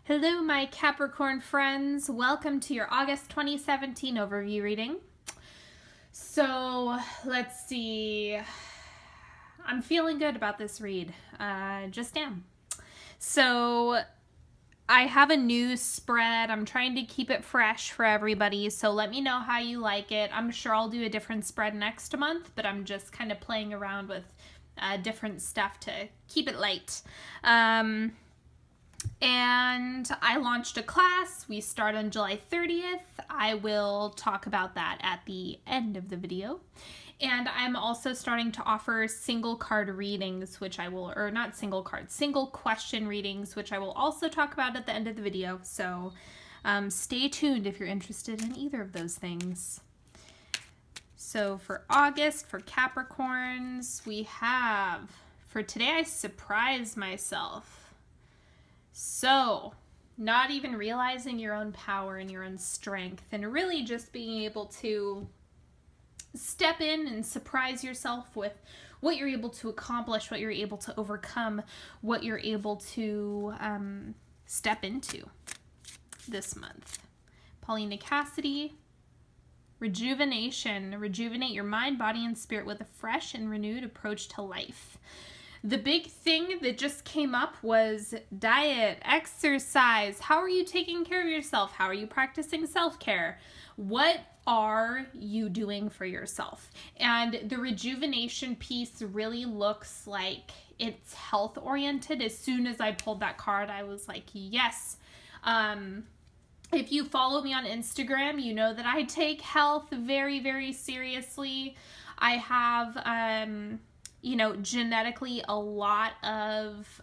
Hello, my Capricorn friends. Welcome to your August 2017 overview reading. So, let's see. I'm feeling good about this read. Just am. So, I have a new spread. I'm trying to keep it fresh for everybody, so let me know how you like it. I'm sure I'll do a different spread next month, but I'm just kind of playing around with different stuff to keep it light. And I launched a class. We start on July 30th. I will talk about that at the end of the video. And I'm also starting to offer single card readings, which I will, or not single card, single question readings, which I will also talk about at the end of the video. So stay tuned if you're interested in either of those things. So for August, for Capricorns, we have, for today I surprised myself. So, not even realizing your own power and your own strength, and really just being able to step in and surprise yourself with what you're able to accomplish, what you're able to overcome, what you're able to step into this month. Paulina, Cassidy, rejuvenation. Rejuvenate your mind, body, and spirit with a fresh and renewed approach to life. The big thing that just came up was diet, exercise. How are you taking care of yourself? How are you practicing self-care? What are you doing for yourself? And the rejuvenation piece really looks like it's health-oriented. As soon as I pulled that card, I was like, yes. If you follow me on Instagram, you know that I take health very, very seriously. I have you know, genetically a lot of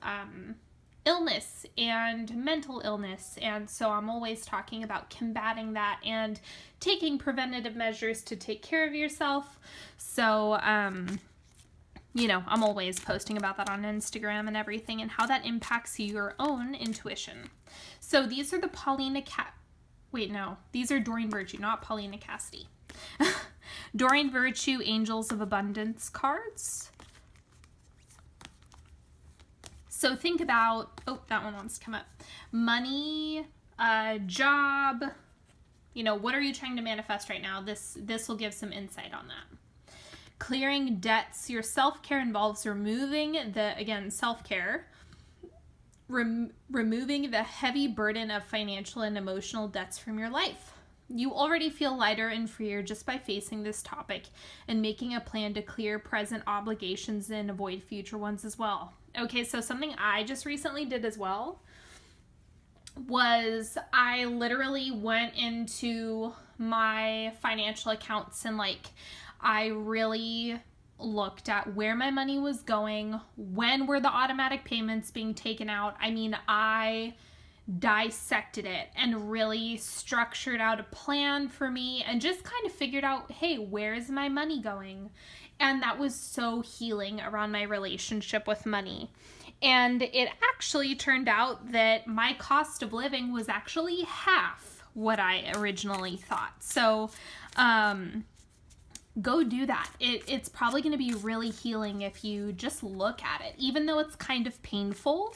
illness and mental illness, and so I'm always talking about combating that and taking preventative measures to take care of yourself. So, you know, I'm always posting about that on Instagram and everything and how that impacts your own intuition. So these are the Paulina these are Doreen Virtue, not Paulina Cassidy. Doreen Virtue Angels of Abundance cards. So think about, oh, that one wants to come up. Money, job, you know, what are you trying to manifest right now? This will give some insight on that. Clearing debts. Your self-care involves removing the, again, self-care, removing the heavy burden of financial and emotional debts from your life. You already feel lighter and freer just by facing this topic and making a plan to clear present obligations and avoid future ones as well. Okay, so something I just recently did as well was I literally went into my financial accounts and I really looked at where my money was going, when were the automatic payments being taken out. I mean, I dissected it and really structured out a plan for me and just kind of figured out, hey, where is my money going? And that was so healing around my relationship with money. And it actually turned out that my cost of living was actually half what I originally thought. So go do that. It's probably going to be really healing if you just look at it. Even though it's kind of painful,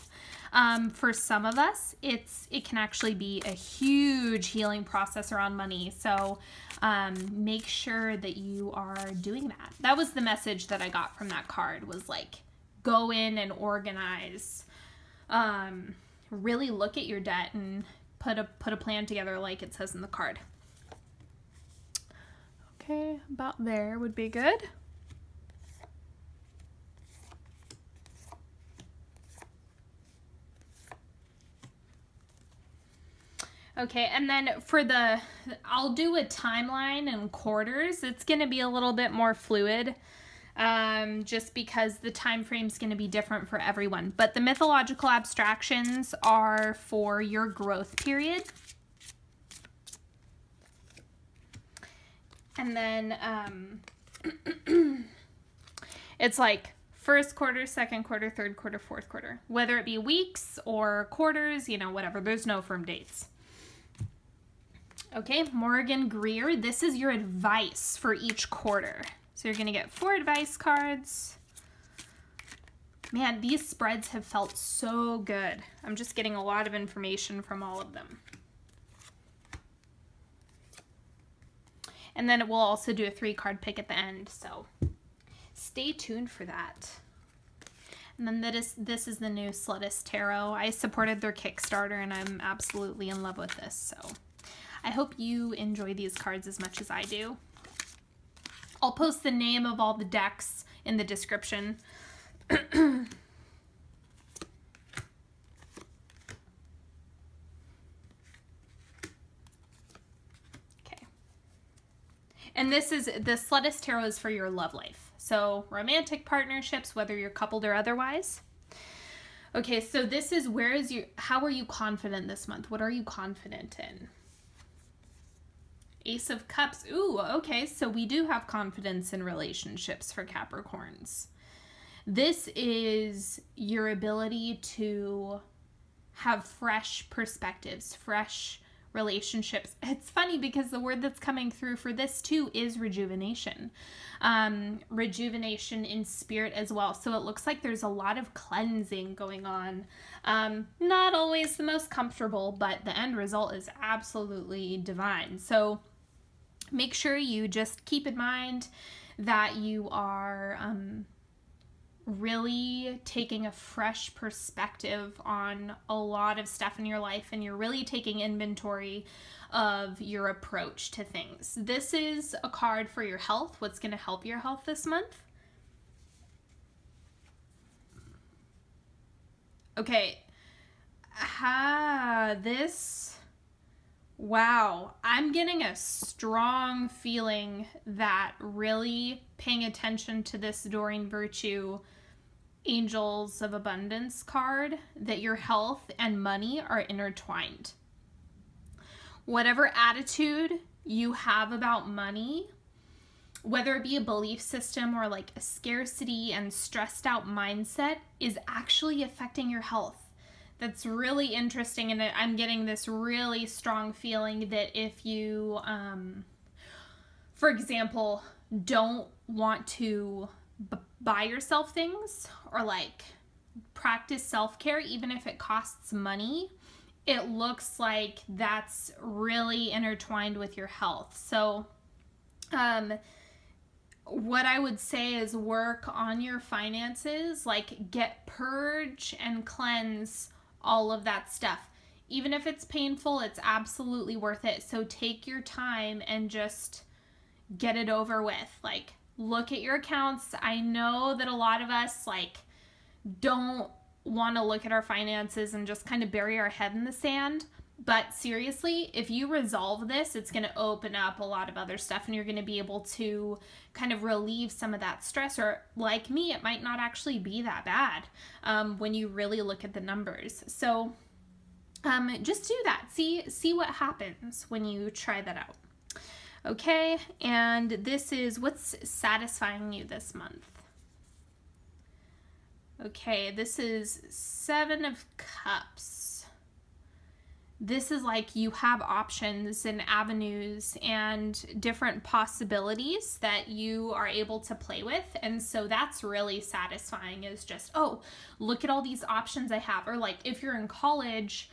for some of us, it can actually be a huge healing process around money. So make sure that you are doing that. That was the message that I got from that card, was like, go in and organize. Really look at your debt and put a plan together like it says in the card. Okay, about there would be good. Okay, and then for I'll do a timeline and quarters. It's going to be a little bit more fluid, just because the time frame is going to be different for everyone. But the mythological abstractions are for your growth period. And then it's like first quarter, second quarter, third quarter, fourth quarter. Whether it be weeks or quarters, you know, whatever. There's no firm dates. Okay, Morgan Greer, this is your advice for each quarter. So you're going to get 4 advice cards. Man, these spreads have felt so good. I'm just getting a lot of information from all of them. And then we'll also do a 3-card pick at the end, so stay tuned for that. And then this is the new Slutist Tarot. I supported their Kickstarter and I'm absolutely in love with this, so I hope you enjoy these cards as much as I do. I'll post the name of all the decks in the description. Okay. And this is, the Slutist Tarot is for your love life. So romantic partnerships, whether you're coupled or otherwise. Okay, so this is, how are you confident this month? What are you confident in? Ace of Cups. Ooh, okay, so we do have confidence in relationships for Capricorns. This is your ability to have fresh perspectives, fresh relationships. It's funny because the word that's coming through for this too is rejuvenation. Rejuvenation in spirit as well. So it looks like there's a lot of cleansing going on. Not always the most comfortable, but the end result is absolutely divine. So make sure you just keep in mind that you are really taking a fresh perspective on a lot of stuff in your life, and you're really taking inventory of your approach to things. This is a card for your health. What's going to help your health this month? Okay. Wow, I'm getting a strong feeling that really paying attention to this Doreen Virtue Angels of Abundance card, that your health and money are intertwined. Whatever attitude you have about money, whether it be a belief system or like a scarcity and stressed out mindset, is actually affecting your health. That's really interesting, and I'm getting this really strong feeling that if you, for example, don't want to buy yourself things or like practice self-care, even if it costs money, it looks like that's really intertwined with your health. So, what I would say is work on your finances, like purge and cleanse all of that stuff. Even if it's painful, it's absolutely worth it. So take your time and just get it over with. Like, look at your accounts. I know that a lot of us like don't want to look at our finances and just kind of bury our head in the sand. But seriously, if you resolve this, it's going to open up a lot of other stuff, and you're going to be able to kind of relieve some of that stress. Or like me, it might not actually be that bad when you really look at the numbers. So just do that. See what happens when you try that out. Okay, and this is what's satisfying you this month. Okay, this is 7 of Cups. This is like you have options and avenues and different possibilities that you are able to play with. And so that's really satisfying, is just, oh, look at all these options I have. Or like if you're in college,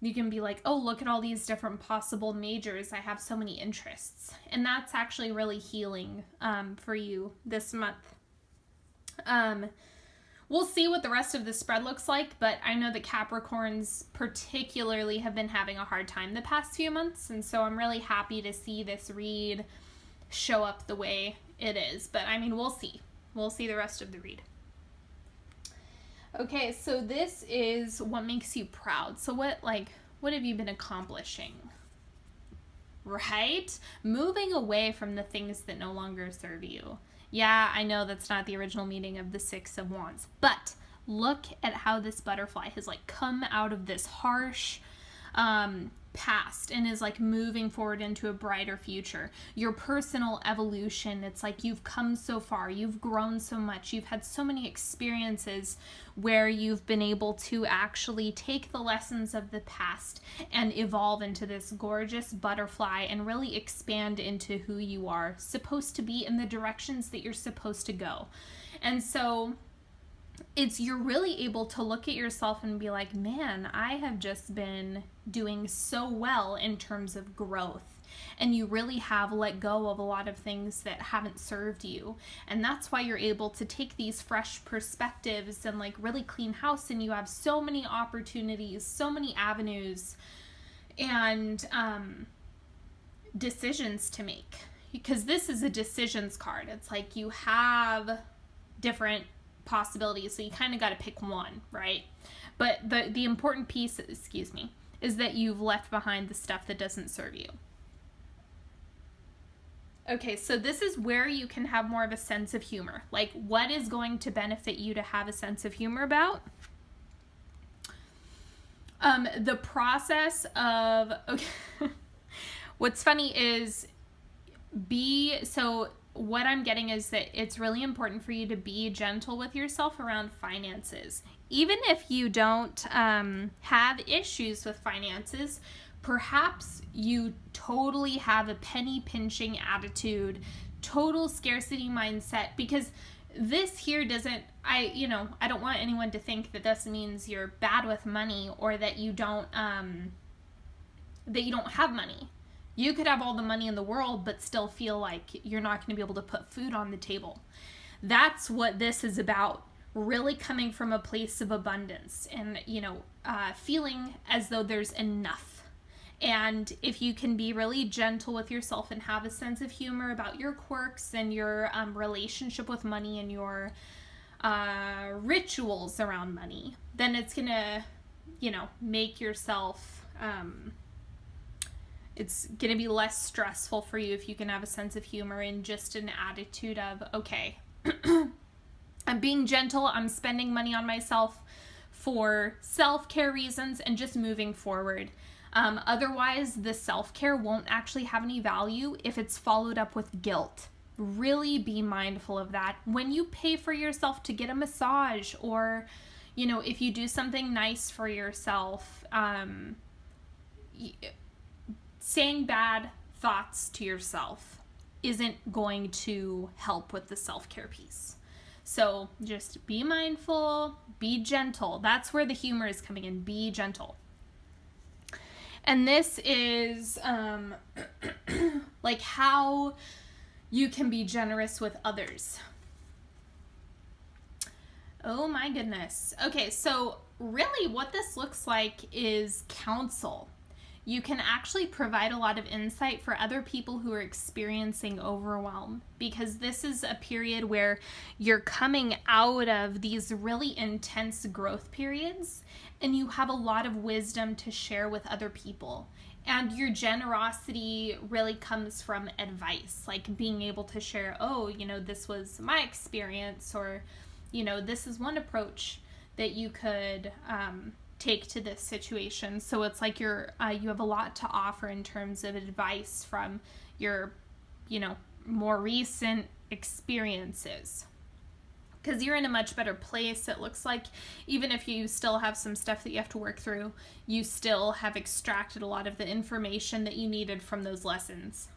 you can be like, oh, look at all these different possible majors. I have so many interests. And that's actually really healing for you this month. We'll see what the rest of the spread looks like, but I know that Capricorns particularly have been having a hard time the past few months, and so I'm really happy to see this read show up the way it is. But I mean, we'll see. We'll see the rest of the read. Okay, so this is what makes you proud. So what have you been accomplishing? Right? Moving away from the things that no longer serve you. Yeah, I know that's not the original meaning of the 6 of Wands, but look at how this butterfly has like come out of this harsh past and is like moving forward into a brighter future. Your personal evolution, it's like you've come so far, you've grown so much, you've had so many experiences where you've been able to actually take the lessons of the past and evolve into this gorgeous butterfly and really expand into who you are supposed to be in the directions that you're supposed to go. And so you're really able to look at yourself and be like, man, I have just been doing so well in terms of growth. And you really have let go of a lot of things that haven't served you. And that's why you're able to take these fresh perspectives and like really clean house, and you have so many opportunities, so many avenues and decisions to make. Because this is a decisions card. It's like you have different possibilities, so you kind of got to pick one, right? But the important piece, excuse me, is that you've left behind the stuff that doesn't serve you. Okay, so this is where you can have more of a sense of humor. Like, what is going to benefit you to have a sense of humor about? The process of, okay, what's funny is so what I'm getting is that it's really important for you to be gentle with yourself around finances. Even if you don't have issues with finances, perhaps you totally have a penny pinching attitude, total scarcity mindset, because this here doesn't, I don't want anyone to think that this means you're bad with money or that you don't have money. You could have all the money in the world but still feel like you're not going to be able to put food on the table. That's what this is about. Really coming from a place of abundance and, feeling as though there's enough. And if you can be really gentle with yourself and have a sense of humor about your quirks and your relationship with money and your rituals around money, then it's going to, make yourself, it's going to be less stressful for you if you can have a sense of humor and just an attitude of, okay, I'm being gentle, I'm spending money on myself for self-care reasons and just moving forward. Otherwise, the self-care won't actually have any value if it's followed up with guilt. Really be mindful of that. When you pay for yourself to get a massage, or, if you do something nice for yourself, saying bad thoughts to yourself isn't going to help with the self-care piece. So just be mindful, be gentle. That's where the humor is coming in. Be gentle. And this is like how you can be generous with others. Oh my goodness. Okay, so really what this looks like is counsel. You can actually provide a lot of insight for other people who are experiencing overwhelm, because this is a period where you're coming out of these really intense growth periods and you have a lot of wisdom to share with other people. And your generosity really comes from advice, like being able to share, oh, this was my experience, or, this is one approach that you could take to this situation. So it's like you have a lot to offer in terms of advice from your, more recent experiences. Because you're in a much better place. It looks like even if you still have some stuff that you have to work through, you still have extracted a lot of the information that you needed from those lessons.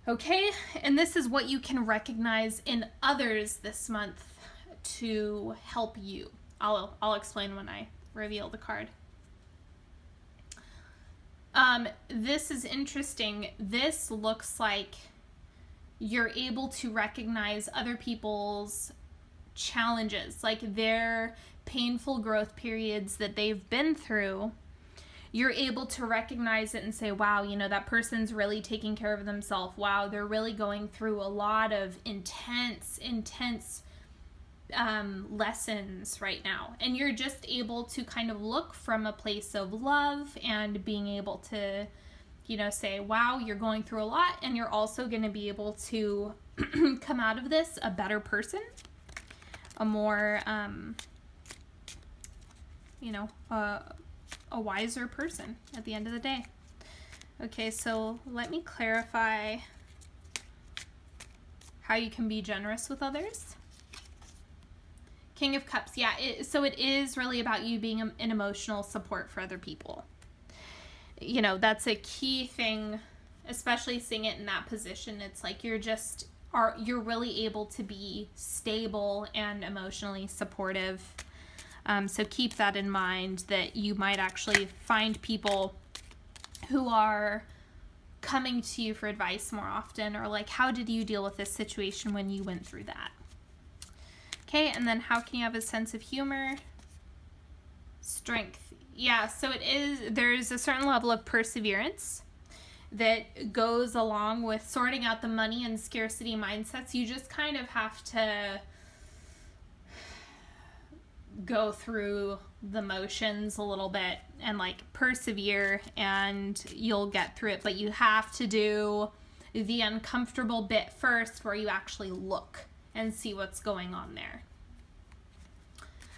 Okay, and this is what you can recognize in others this month to help you. I'll explain when I reveal the card. This is interesting. This looks like you're able to recognize other people's challenges, like their painful growth periods that they've been through. You're able to recognize it and say, wow, that person's really taking care of themselves. Wow, they're really going through a lot of intense lessons right now. And you're just able to kind of look from a place of love and being able to, say, wow, you're going through a lot, and you're also going to be able to come out of this a better person, a more, a wiser person at the end of the day. Okay, so let me clarify how you can be generous with others. King of Cups, yeah, so it is really about you being an emotional support for other people. That's a key thing, especially seeing it in that position. It's like you're just you're really able to be stable and emotionally supportive. So keep that in mind, that you might actually find people who are coming to you for advice more often, or like, how did you deal with this situation when you went through that? Okay, and then how can you have a sense of humor? Strength. Yeah, so there's a certain level of perseverance that goes along with sorting out the money and scarcity mindsets. You just kind of have to go through the motions a little bit and like persevere, and you'll get through it. But you have to do the uncomfortable bit first, where you actually look and see what's going on there.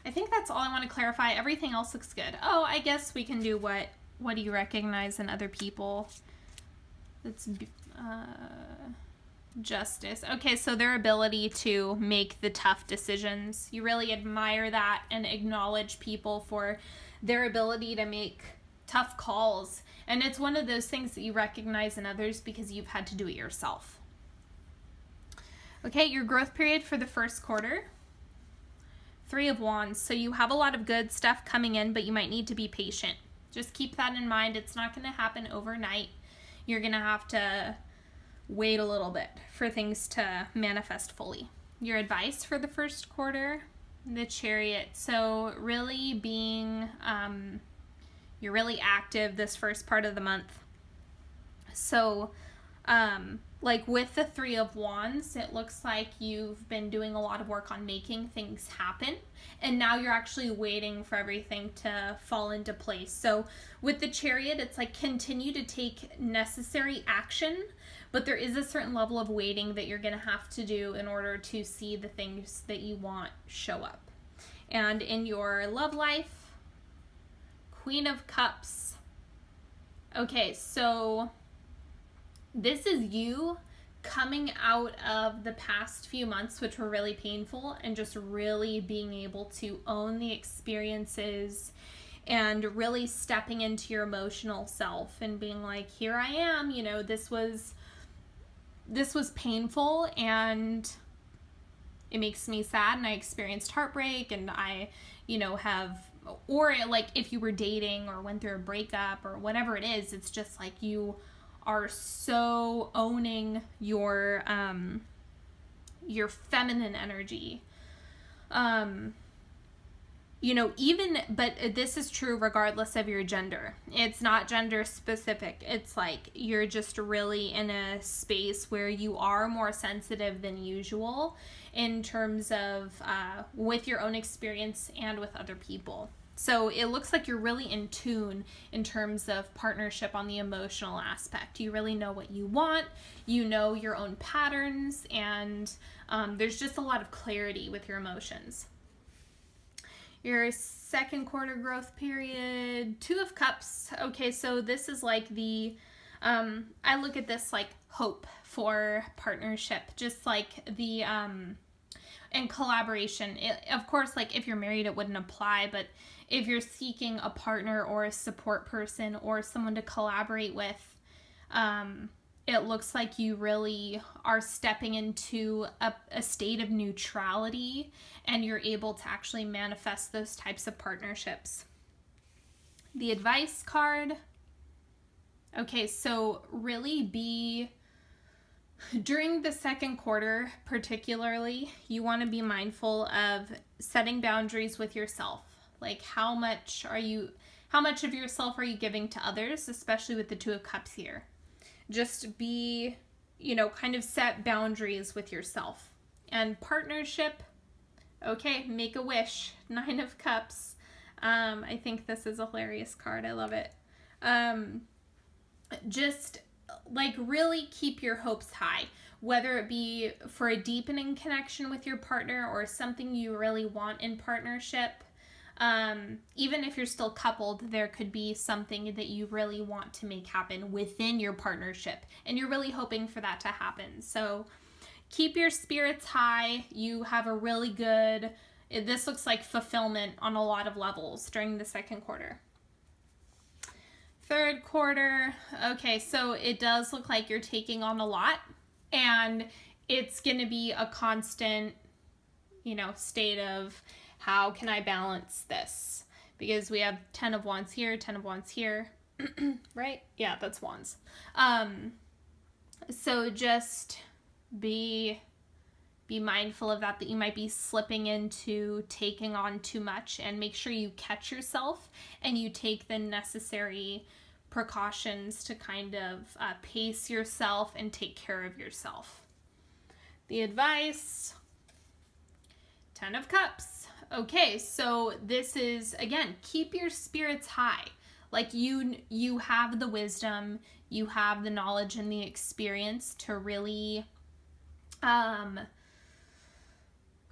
I think that's all I want to clarify. Everything else looks good. Oh, I guess we can do what do you recognize in other people? That's Justice. Okay, so their ability to make the tough decisions. You really admire that and acknowledge people for their ability to make tough calls. And it's one of those things that you recognize in others because you've had to do it yourself. Okay, your growth period for the first quarter. 3 of Wands. So you have a lot of good stuff coming in, but you might need to be patient. Just keep that in mind. It's not going to happen overnight. You're going to have to wait a little bit for things to manifest fully. Your advice for the first quarter, the Chariot. So really being, you're really active this first part of the month. So, like with the 3 of Wands, it looks like you've been doing a lot of work on making things happen, and now you're actually waiting for everything to fall into place. So with the Chariot, it's like continue to take necessary action, but there is a certain level of waiting that you're going to have to do in order to see the things that you want show up. And in your love life, Queen of Cups. Okay, so this is you coming out of the past few months, which were really painful, and just really being able to own the experiences and really stepping into your emotional self and being like, here I am, you know, this was painful and it makes me sad, and I experienced heartbreak, and I, you know, or like if you were dating or went through a breakup or whatever it is, it's just like you are so owning your feminine energy. You know, but this is true regardless of your gender. It's not gender specific. It's like you're just really in a space where you are more sensitive than usual in terms of with your own experience and with other people. So it looks like you're really in tune in terms of partnership on the emotional aspect. You really know what you want, you know your own patterns, and there's just a lot of clarity with your emotions. Your second quarter growth period, 2 of Cups. Okay, so this is like the, I look at this like hope for partnership, just like the, and collaboration. Of course, like if you're married, it wouldn't apply, but if you're seeking a partner or a support person or someone to collaborate with, it looks like you really are stepping into a state of neutrality, and you're able to actually manifest those types of partnerships. The advice card. Okay, so really during the second quarter particularly, you want to be mindful of setting boundaries with yourself. Like how much of yourself are you giving to others, especially with the 2 of Cups here? Just be, you know, kind of set boundaries with yourself. And partnership, okay, make a wish. 9 of Cups. I think this is a hilarious card. I love it. Just like really keep your hopes high, whether it be for a deepening connection with your partner or something you really want in partnership. Even if you're still coupled, there could be something that you really want to make happen within your partnership, and you're really hoping for that to happen. So keep your spirits high. You have a really good, this looks like fulfillment on a lot of levels during the second quarter. Third quarter, okay, so it does look like you're taking on a lot, and it's going to be a constant, you know, state of how can I balance this? Because we have 10 of Wands here, 10 of Wands here, right? Yeah, that's Wands. So just be mindful of that you might be slipping into taking on too much, and make sure you catch yourself and you take the necessary precautions to kind of pace yourself and take care of yourself. The advice, 10 of Cups. Okay, so this is, again, keep your spirits high. Like you have the wisdom, you have the knowledge and the experience to really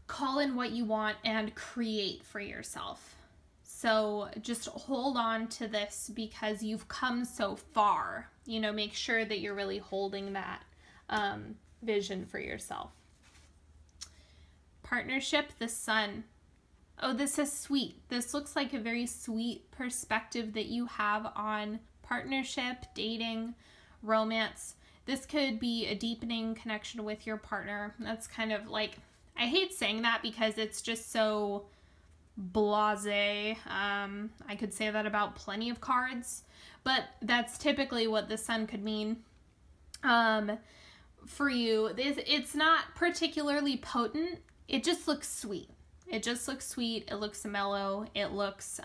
call in what you want and create for yourself. So just hold on to this because you've come so far. You know, make sure that you're really holding that vision for yourself. Partnership, the Sun. Oh, this is sweet. This looks like a very sweet perspective that you have on partnership, dating, romance. This could be a deepening connection with your partner. That's kind of like, I hate saying that because it's just so blasé. I could say that about plenty of cards, but that's typically what the Sun could mean. For you, it's not particularly potent. It just looks sweet. It just looks sweet. It looks mellow. It looks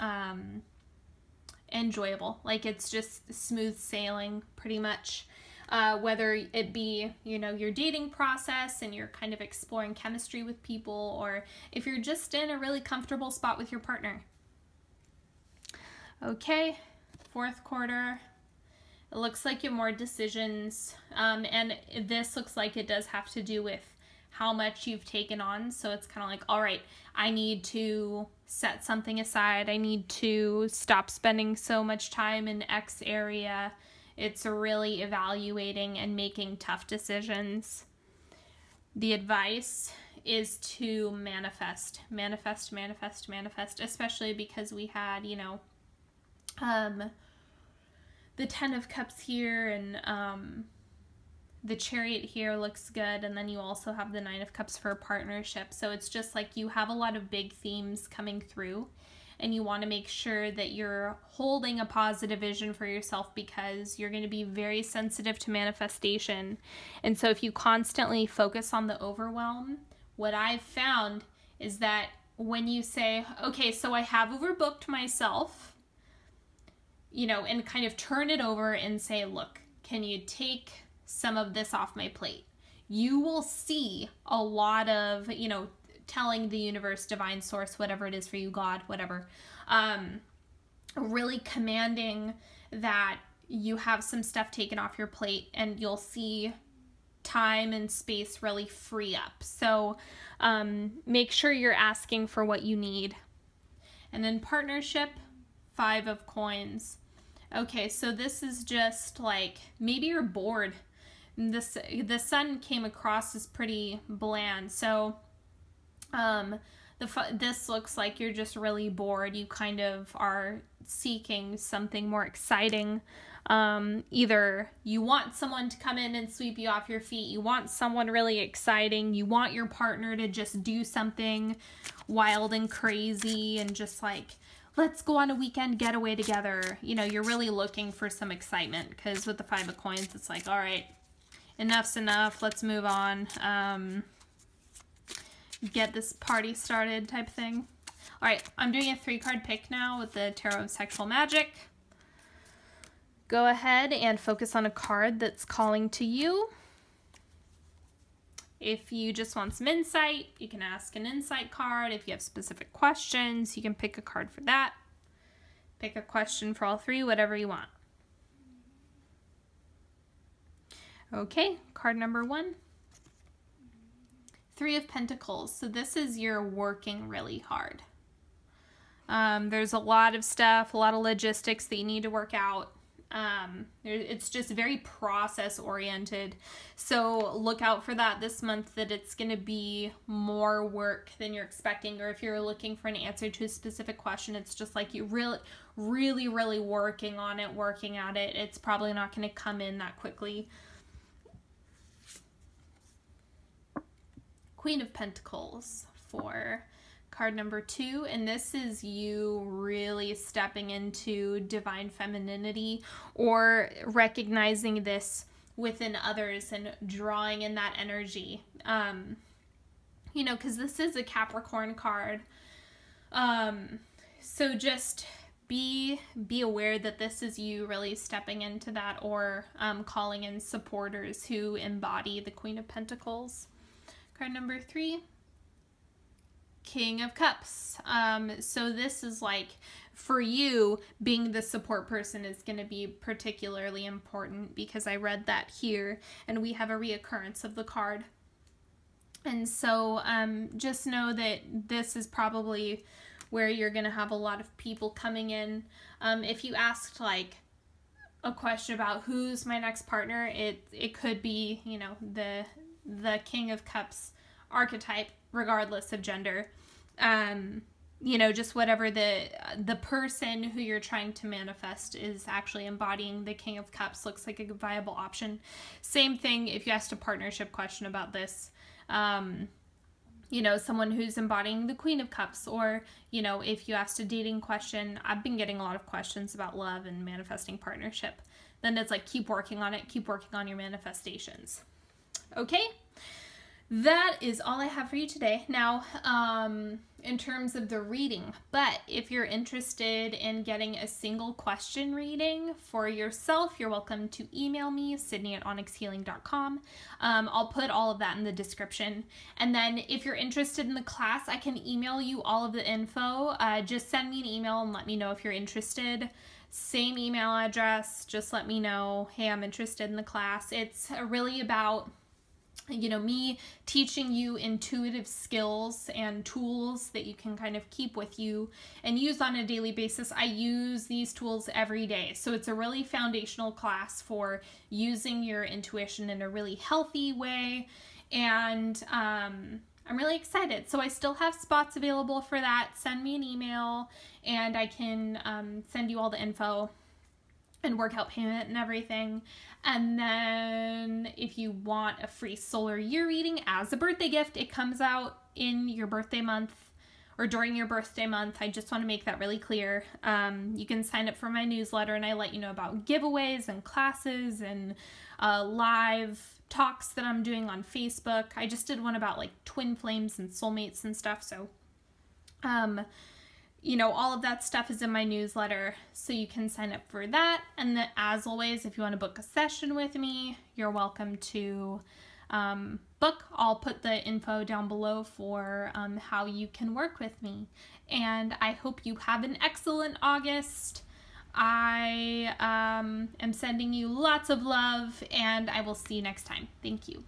enjoyable. Like it's just smooth sailing pretty much. Whether it be, you know, your dating process and you're kind of exploring chemistry with people, or if you're just in a really comfortable spot with your partner. Okay, fourth quarter. It looks like you have more decisions, and this looks like it does have to do with how much you've taken on. So it's kind of like, all right, I need to set something aside. I need to stop spending so much time in X area. It's really evaluating and making tough decisions. The advice is to manifest, manifest, manifest, manifest, especially because we had, you know, the 10 of Cups here, and the Chariot here looks good, and then you also have the 9 of Cups for a partnership. So it's just like you have a lot of big themes coming through, and you want to make sure that you're holding a positive vision for yourself because you're going to be very sensitive to manifestation. And so if you constantly focus on the overwhelm, what I've found is that when you say, okay, so I have overbooked myself, you know, and kind of turn it over and say, look, can you take some of this off my plate? You will see a lot of, you know, telling the universe, divine source, whatever it is for you, God, whatever, really commanding that you have some stuff taken off your plate, and you'll see time and space really free up. So make sure you're asking for what you need. And then partnership, 5 of Coins. Okay, so this is just like, maybe you're bored. The Sun came across as pretty bland. So this looks like you're just really bored. You kind of are seeking something more exciting. Either you want someone to come in and sweep you off your feet, you want someone really exciting, you want your partner to just do something wild and crazy and just like, let's go on a weekend getaway together. You know, you're really looking for some excitement, because with the 5 of Coins, it's like, all right, enough's enough, let's move on. Get this party started type thing. All right, I'm doing a 3-card pick now with the Tarot of Sexual Magic. Go ahead and focus on a card that's calling to you. If you just want some insight, you can ask an insight card. If you have specific questions, you can pick a card for that. Pick a question for all 3, whatever you want. Okay, card number 1. 3 of Pentacles. So this is you're working really hard. There's a lot of stuff, a lot of logistics that you need to work out. It's just very process oriented. So look out for that this month, that it's going to be more work than you're expecting. Or if you're looking for an answer to a specific question, it's just like you really working on it, working at it. It's probably not going to come in that quickly. Queen of Pentacles for card number 2, and this is you really stepping into divine femininity or recognizing this within others and drawing in that energy. You know, because this is a Capricorn card. So just be aware that this is you really stepping into that, or calling in supporters who embody the Queen of Pentacles. Card number 3, King of Cups. So this is like, for you, being the support person is going to be particularly important, because I read that here and we have a reoccurrence of the card. And so just know that this is probably where you're going to have a lot of people coming in. If you asked like a question about who's my next partner, it could be, you know, the King of Cups archetype, regardless of gender. You know, just whatever the person who you're trying to manifest is actually embodying the King of Cups looks like a viable option. Same thing if you asked a partnership question about this. You know, someone who's embodying the Queen of Cups, or, you know, if you asked a dating question, I've been getting a lot of questions about love and manifesting partnership. Then it's like, keep working on it, keep working on your manifestations. Okay? That is all I have for you today. Now, in terms of the reading, but if you're interested in getting a single question reading for yourself, you're welcome to email me, Sydney@onyxhealing.com. I'll put all of that in the description. And then if you're interested in the class, I can email you all of the info. Just send me an email and let me know if you're interested. Same email address, just let me know, hey, I'm interested in the class. It's really about, you know, me teaching you intuitive skills and tools that you can kind of keep with you and use on a daily basis. I use these tools every day. So it's a really foundational class for using your intuition in a really healthy way. And I'm really excited. So I still have spots available for that. Send me an email and I can send you all the info and workout payment and everything. And then if you want a free solar year reading as a birthday gift, it comes out in your birthday month or during your birthday month. I just want to make that really clear. You can sign up for my newsletter and I let you know about giveaways and classes and live talks that I'm doing on Facebook. I just did one about like twin flames and soulmates and stuff. So, you know, all of that stuff is in my newsletter, so you can sign up for that. And then, as always, if you want to book a session with me, you're welcome to book. I'll put the info down below for how you can work with me. And I hope you have an excellent August. I am sending you lots of love, and I will see you next time. Thank you.